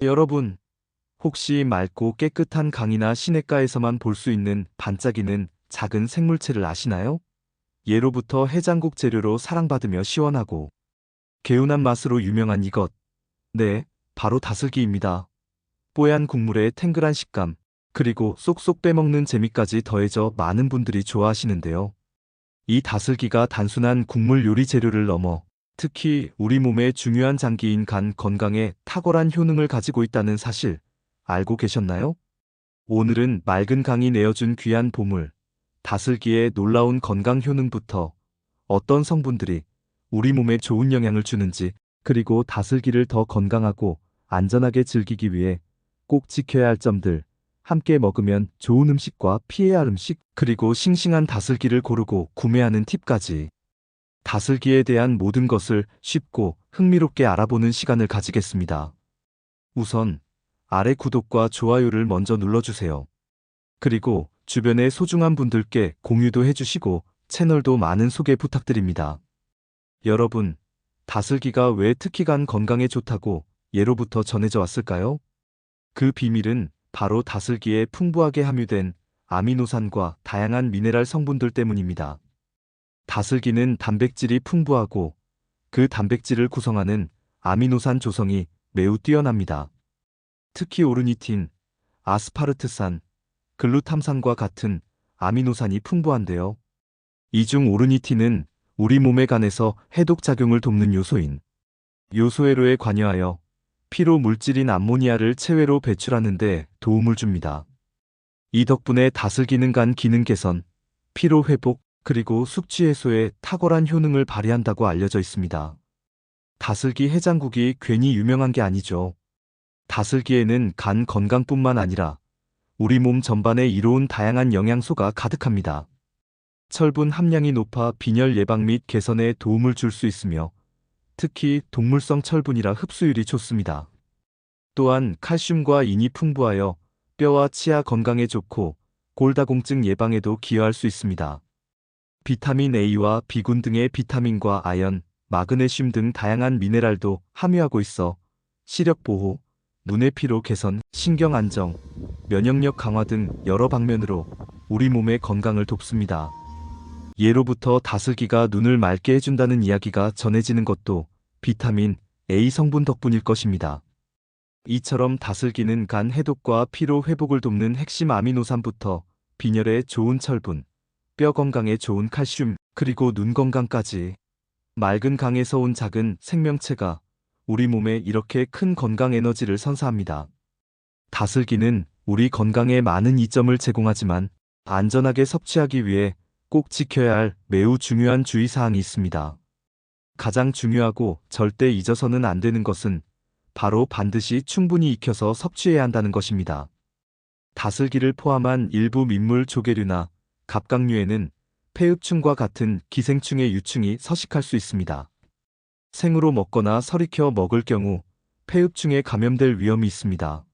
여러분, 혹시 맑고 깨끗한 강이나 시냇가에서만 볼 수 있는 반짝이는 작은 생물체를 아시나요? 예로부터 해장국 재료로 사랑받으며 시원하고 개운한 맛으로 유명한 이것. 네, 바로 다슬기입니다. 뽀얀 국물에 탱글한 식감, 그리고 쏙쏙 빼먹는 재미까지 더해져 많은 분들이 좋아하시는데요. 이 다슬기가 단순한 국물 요리 재료를 넘어 특히 우리 몸의 중요한 장기인 간 건강에 탁월한 효능을 가지고 있다는 사실 알고 계셨나요? 오늘은 맑은 강이 내어준 귀한 보물, 다슬기의 놀라운 건강 효능부터 어떤 성분들이 우리 몸에 좋은 영향을 주는지, 그리고 다슬기를 더 건강하고 안전하게 즐기기 위해 꼭 지켜야 할 점들, 함께 먹으면 좋은 음식과 피해야 할 음식, 그리고 싱싱한 다슬기를 고르고 구매하는 팁까지 다슬기에 대한 모든 것을 쉽고 흥미롭게 알아보는 시간을 가지겠습니다. 우선 아래 구독과 좋아요를 먼저 눌러주세요. 그리고 주변의 소중한 분들께 공유도 해주시고 채널도 많은 소개 부탁드립니다. 여러분, 다슬기가 왜 특히 간 건강에 좋다고 예로부터 전해져 왔을까요? 그 비밀은 바로 다슬기에 풍부하게 함유된 아미노산과 다양한 미네랄 성분들 때문입니다. 다슬기는 단백질이 풍부하고 그 단백질을 구성하는 아미노산 조성이 매우 뛰어납니다. 특히 오르니틴, 아스파르트산, 글루탐산과 같은 아미노산이 풍부한데요. 이 중 오르니틴은 우리 몸의 간에서 해독작용을 돕는 요소인 요소회로에 관여하여 피로 물질인 암모니아를 체외로 배출하는 데 도움을 줍니다. 이 덕분에 다슬기는 간 기능 개선, 피로 회복, 그리고 숙취 해소에 탁월한 효능을 발휘한다고 알려져 있습니다. 다슬기 해장국이 괜히 유명한 게 아니죠. 다슬기에는 간 건강뿐만 아니라 우리 몸 전반에 이로운 다양한 영양소가 가득합니다. 철분 함량이 높아 빈혈 예방 및 개선에 도움을 줄 수 있으며 특히 동물성 철분이라 흡수율이 좋습니다. 또한 칼슘과 인이 풍부하여 뼈와 치아 건강에 좋고 골다공증 예방에도 기여할 수 있습니다. 비타민 A와 B군 등의 비타민과 아연, 마그네슘 등 다양한 미네랄도 함유하고 있어 시력 보호, 눈의 피로 개선, 신경 안정, 면역력 강화 등 여러 방면으로 우리 몸의 건강을 돕습니다. 예로부터 다슬기가 눈을 맑게 해준다는 이야기가 전해지는 것도 비타민 A 성분 덕분일 것입니다. 이처럼 다슬기는 간 해독과 피로 회복을 돕는 핵심 아미노산부터 빈혈에 좋은 철분, 뼈 건강에 좋은 칼슘, 그리고 눈 건강까지 맑은 강에서 온 작은 생명체가 우리 몸에 이렇게 큰 건강 에너지를 선사합니다. 다슬기는 우리 건강에 많은 이점을 제공하지만 안전하게 섭취하기 위해 꼭 지켜야 할 매우 중요한 주의사항이 있습니다. 가장 중요하고 절대 잊어서는 안 되는 것은 바로 반드시 충분히 익혀서 섭취해야 한다는 것입니다. 다슬기를 포함한 일부 민물 조개류나 갑각류에는 폐흡충과 같은 기생충의 유충이 서식할 수 있습니다. 생으로 먹거나 설익혀 먹을 경우 폐흡충에 감염될 위험이 있습니다.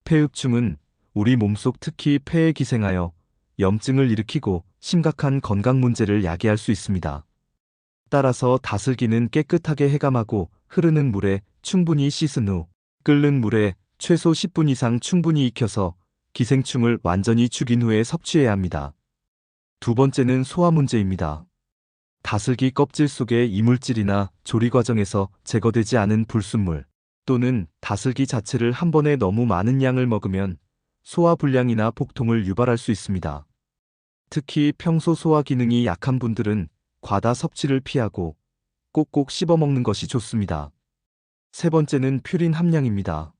폐흡충은 우리 몸속 특히 폐에 기생하여 염증을 일으키고 심각한 건강 문제를 야기할 수 있습니다. 따라서 다슬기는 깨끗하게 해감하고 흐르는 물에 충분히 씻은 후 끓는 물에 최소 10분 이상 충분히 익혀서 기생충을 완전히 죽인 후에 섭취해야 합니다. 두 번째는 소화 문제입니다. 다슬기 껍질 속의 이물질이나 조리 과정에서 제거되지 않은 불순물 또는 다슬기 자체를 한 번에 너무 많은 양을 먹으면 소화 불량이나 복통을 유발할 수 있습니다. 특히 평소 소화 기능이 약한 분들은 과다 섭취를 피하고 꼭꼭 씹어 먹는 것이 좋습니다. 세 번째는 퓨린 함량입니다.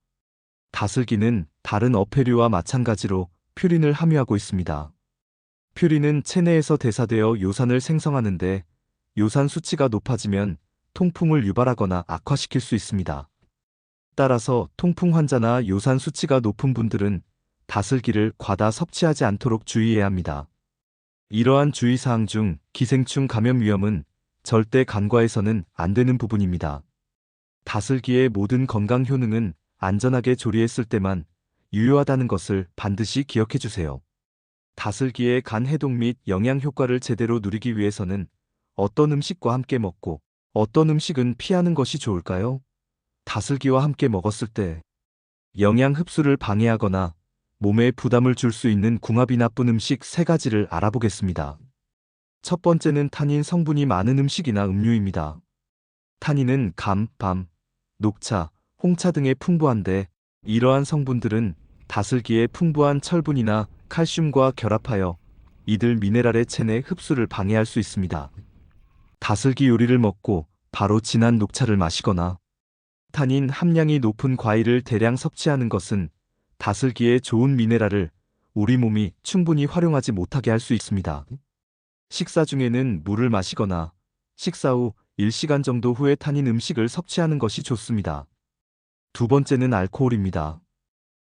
다슬기는 다른 어패류와 마찬가지로 퓨린을 함유하고 있습니다. 퓨린은 체내에서 대사되어 요산을 생성하는데 요산 수치가 높아지면 통풍을 유발하거나 악화시킬 수 있습니다. 따라서 통풍 환자나 요산 수치가 높은 분들은 다슬기를 과다 섭취하지 않도록 주의해야 합니다. 이러한 주의사항 중 기생충 감염 위험은 절대 간과해서는 안 되는 부분입니다. 다슬기의 모든 건강 효능은 안전하게 조리했을 때만 유효하다는 것을 반드시 기억해 주세요. 다슬기의 간 해독 및 영양 효과를 제대로 누리기 위해서는 어떤 음식과 함께 먹고 어떤 음식은 피하는 것이 좋을까요? 다슬기와 함께 먹었을 때 영양 흡수를 방해하거나 몸에 부담을 줄 수 있는 궁합이 나쁜 음식 3가지를 알아보겠습니다. 첫 번째는 타닌 성분이 많은 음식이나 음료입니다. 타닌은 감, 밤, 녹차, 홍차 등에 풍부한데 이러한 성분들은 다슬기의 풍부한 철분이나 칼슘과 결합하여 이들 미네랄의 체내 흡수를 방해할 수 있습니다. 다슬기 요리를 먹고 바로 진한 녹차를 마시거나 타닌 함량이 높은 과일을 대량 섭취하는 것은 다슬기의 좋은 미네랄을 우리 몸이 충분히 활용하지 못하게 할 수 있습니다. 식사 중에는 물을 마시거나 식사 후 1시간 정도 후에 타닌 음식을 섭취하는 것이 좋습니다. 두 번째는 알코올입니다.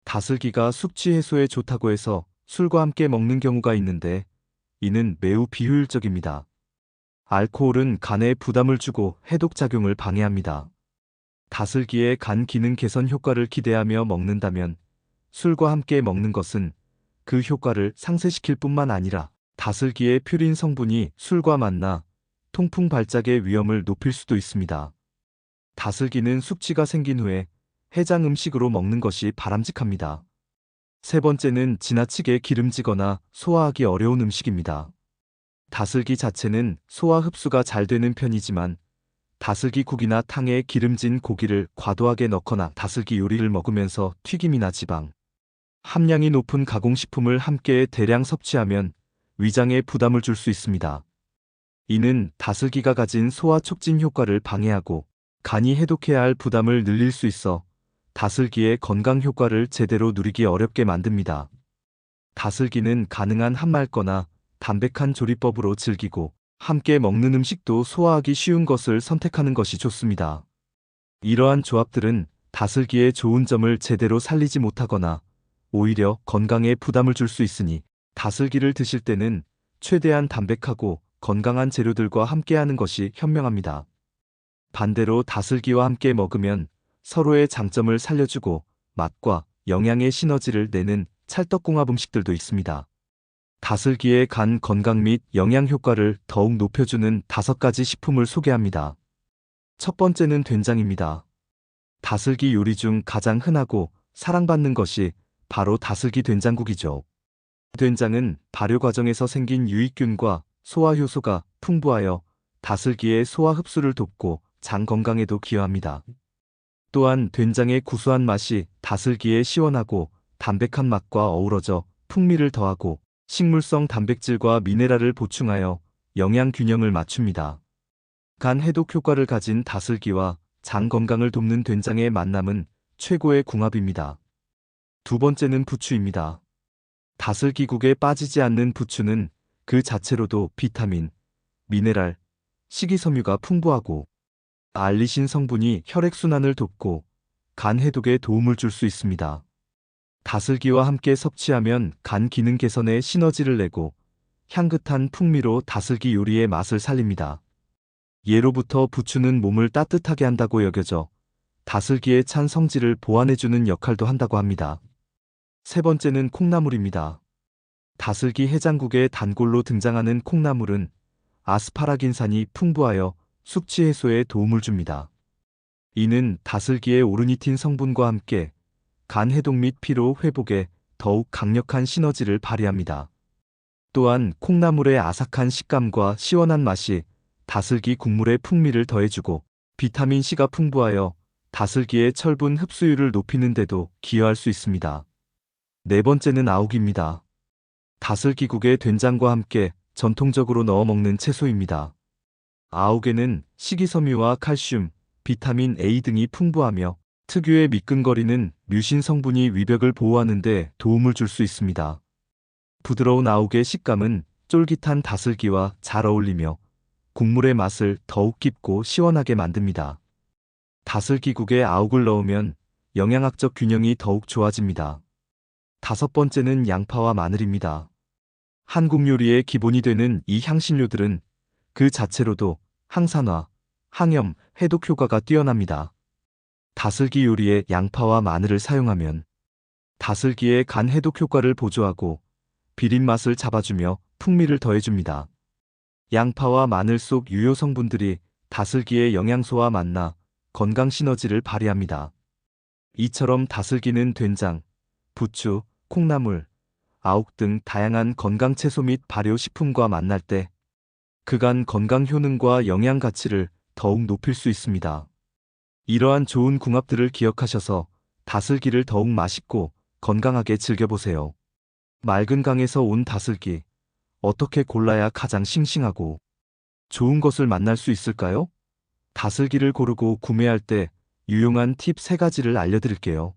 다슬기가 숙취 해소에 좋다고 해서 술과 함께 먹는 경우가 있는데 이는 매우 비효율적입니다. 알코올은 간에 부담을 주고 해독작용을 방해합니다. 다슬기의 간 기능 개선 효과를 기대하며 먹는다면 술과 함께 먹는 것은 그 효과를 상쇄시킬 뿐만 아니라 다슬기의 퓨린 성분이 술과 만나 통풍 발작의 위험을 높일 수도 있습니다. 다슬기는 숙취가 생긴 후에 해장 음식으로 먹는 것이 바람직합니다. 세 번째는 지나치게 기름지거나 소화하기 어려운 음식입니다. 다슬기 자체는 소화 흡수가 잘 되는 편이지만 다슬기국이나 탕에 기름진 고기를 과도하게 넣거나 다슬기 요리를 먹으면서 튀김이나 지방, 함량이 높은 가공식품을 함께 대량 섭취하면 위장에 부담을 줄 수 있습니다. 이는 다슬기가 가진 소화 촉진 효과를 방해하고 간이 해독해야 할 부담을 늘릴 수 있어 다슬기의 건강 효과를 제대로 누리기 어렵게 만듭니다. 다슬기는 가능한 한 맑거나 담백한 조리법으로 즐기고 함께 먹는 음식도 소화하기 쉬운 것을 선택하는 것이 좋습니다. 이러한 조합들은 다슬기의 좋은 점을 제대로 살리지 못하거나 오히려 건강에 부담을 줄 수 있으니 다슬기를 드실 때는 최대한 담백하고 건강한 재료들과 함께하는 것이 현명합니다. 반대로 다슬기와 함께 먹으면 서로의 장점을 살려주고 맛과 영양의 시너지를 내는 찰떡궁합 음식들도 있습니다. 다슬기의 간 건강 및 영양 효과를 더욱 높여주는 5가지 식품을 소개합니다. 첫 번째는 된장입니다. 다슬기 요리 중 가장 흔하고 사랑받는 것이 바로 다슬기 된장국이죠. 된장은 발효 과정에서 생긴 유익균과 소화 효소가 풍부하여 다슬기의 소화 흡수를 돕고 장 건강에도 기여합니다. 또한 된장의 구수한 맛이 다슬기의 시원하고 담백한 맛과 어우러져 풍미를 더하고 식물성 단백질과 미네랄을 보충하여 영양 균형을 맞춥니다. 간 해독 효과를 가진 다슬기와 장 건강을 돕는 된장의 만남은 최고의 궁합입니다. 두 번째는 부추입니다. 다슬기국에 빠지지 않는 부추는 그 자체로도 비타민, 미네랄, 식이섬유가 풍부하고 알리신 성분이 혈액순환을 돕고 간 해독에 도움을 줄 수 있습니다. 다슬기와 함께 섭취하면 간 기능 개선에 시너지를 내고 향긋한 풍미로 다슬기 요리의 맛을 살립니다. 예로부터 부추는 몸을 따뜻하게 한다고 여겨져 다슬기의 찬 성질을 보완해주는 역할도 한다고 합니다. 세 번째는 콩나물입니다. 다슬기 해장국의 단골로 등장하는 콩나물은 아스파라긴산이 풍부하여 숙취 해소에 도움을 줍니다. 이는 다슬기의 오르니틴 성분과 함께 간 해독 및 피로 회복에 더욱 강력한 시너지를 발휘합니다. 또한 콩나물의 아삭한 식감과 시원한 맛이 다슬기 국물의 풍미를 더해주고 비타민C가 풍부하여 다슬기의 철분 흡수율을 높이는 데도 기여할 수 있습니다. 네 번째는 아욱입니다. 다슬기국에 된장과 함께 전통적으로 넣어 먹는 채소입니다. 아욱에는 식이섬유와 칼슘, 비타민 A 등이 풍부하며 특유의 미끈거리는 뮤신 성분이 위벽을 보호하는 데 도움을 줄 수 있습니다. 부드러운 아욱의 식감은 쫄깃한 다슬기와 잘 어울리며 국물의 맛을 더욱 깊고 시원하게 만듭니다. 다슬기국에 아욱을 넣으면 영양학적 균형이 더욱 좋아집니다. 다섯 번째는 양파와 마늘입니다. 한국 요리의 기본이 되는 이 향신료들은 그 자체로도 항산화, 항염, 해독 효과가 뛰어납니다. 다슬기 요리에 양파와 마늘을 사용하면 다슬기의 간 해독 효과를 보조하고 비린 맛을 잡아주며 풍미를 더해줍니다. 양파와 마늘 속 유효 성분들이 다슬기의 영양소와 만나 건강 시너지를 발휘합니다. 이처럼 다슬기는 된장, 부추, 콩나물, 아욱 등 다양한 건강 채소 및 발효식품과 만날 때 그간 건강 효능과 영양 가치를 더욱 높일 수 있습니다. 이러한 좋은 궁합들을 기억하셔서 다슬기를 더욱 맛있고 건강하게 즐겨보세요. 맑은 강에서 온 다슬기, 어떻게 골라야 가장 싱싱하고 좋은 것을 만날 수 있을까요? 다슬기를 고르고 구매할 때 유용한 팁 3가지를 알려드릴게요.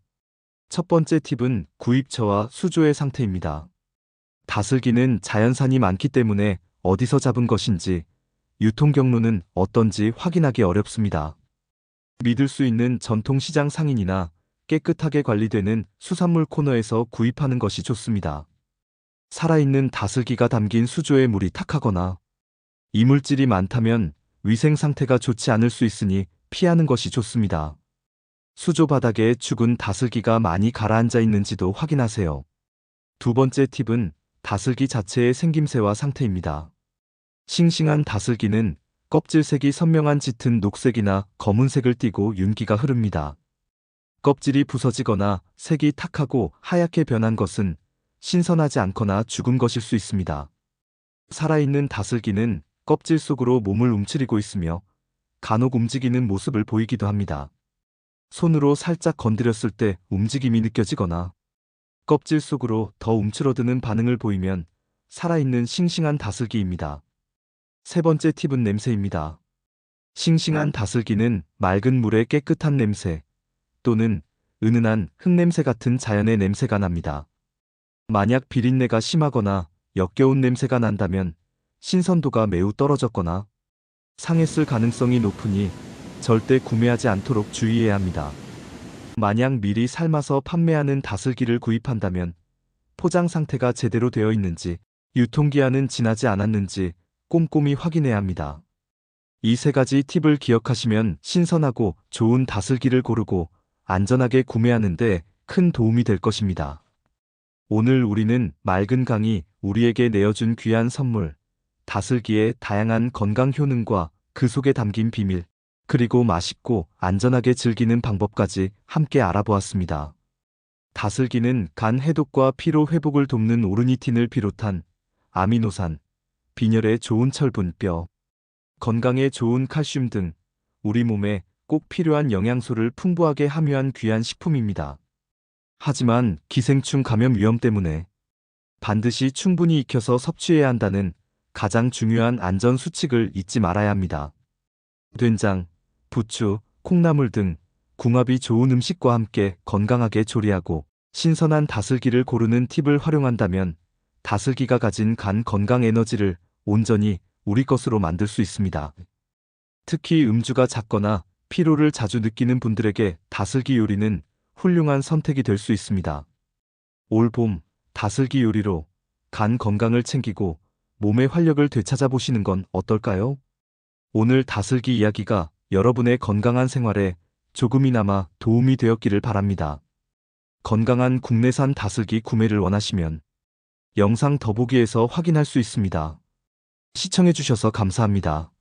첫 번째 팁은 구입처와 수조의 상태입니다. 다슬기는 자연산이 많기 때문에 어디서 잡은 것인지, 유통 경로는 어떤지 확인하기 어렵습니다. 믿을 수 있는 전통시장 상인이나 깨끗하게 관리되는 수산물 코너에서 구입하는 것이 좋습니다. 살아있는 다슬기가 담긴 수조에 물이 탁하거나 이물질이 많다면 위생 상태가 좋지 않을 수 있으니 피하는 것이 좋습니다. 수조 바닥에 죽은 다슬기가 많이 가라앉아 있는지도 확인하세요. 두 번째 팁은 다슬기 자체의 생김새와 상태입니다. 싱싱한 다슬기는 껍질색이 선명한 짙은 녹색이나 검은색을 띠고 윤기가 흐릅니다. 껍질이 부서지거나 색이 탁하고 하얗게 변한 것은 신선하지 않거나 죽은 것일 수 있습니다. 살아있는 다슬기는 껍질 속으로 몸을 움츠리고 있으며 간혹 움직이는 모습을 보이기도 합니다. 손으로 살짝 건드렸을 때 움직임이 느껴지거나 껍질 속으로 더 움츠러드는 반응을 보이면 살아있는 싱싱한 다슬기입니다. 세 번째 팁은 냄새입니다. 싱싱한 다슬기는 맑은 물의 깨끗한 냄새 또는 은은한 흙냄새 같은 자연의 냄새가 납니다. 만약 비린내가 심하거나 역겨운 냄새가 난다면 신선도가 매우 떨어졌거나 상했을 가능성이 높으니 절대 구매하지 않도록 주의해야 합니다. 만약 미리 삶아서 판매하는 다슬기를 구입한다면 포장 상태가 제대로 되어 있는지, 유통기한은 지나지 않았는지 꼼꼼히 확인해야 합니다. 이 3가지 팁을 기억하시면 신선하고 좋은 다슬기를 고르고 안전하게 구매하는 데 큰 도움이 될 것입니다. 오늘 우리는 맑은 강이 우리에게 내어준 귀한 선물, 다슬기의 다양한 건강 효능과 그 속에 담긴 비밀, 그리고 맛있고 안전하게 즐기는 방법까지 함께 알아보았습니다. 다슬기는 간 해독과 피로 회복을 돕는 오르니틴을 비롯한 아미노산, 빈혈에 좋은 철분, 뼈, 건강에 좋은 칼슘 등 우리 몸에 꼭 필요한 영양소를 풍부하게 함유한 귀한 식품입니다. 하지만 기생충 감염 위험 때문에 반드시 충분히 익혀서 섭취해야 한다는 가장 중요한 안전 수칙을 잊지 말아야 합니다. 된장, 부추, 콩나물 등 궁합이 좋은 음식과 함께 건강하게 조리하고 신선한 다슬기를 고르는 팁을 활용한다면 다슬기가 가진 간 건강 에너지를 온전히 우리 것으로 만들 수 있습니다. 특히 음주가 잦거나 피로를 자주 느끼는 분들에게 다슬기 요리는 훌륭한 선택이 될 수 있습니다. 올 봄 다슬기 요리로 간 건강을 챙기고 몸의 활력을 되찾아 보시는 건 어떨까요? 오늘 다슬기 이야기가 여러분의 건강한 생활에 조금이나마 도움이 되었기를 바랍니다. 건강한 국내산 다슬기 구매를 원하시면 영상 더보기에서 확인할 수 있습니다. 시청해주셔서 감사합니다.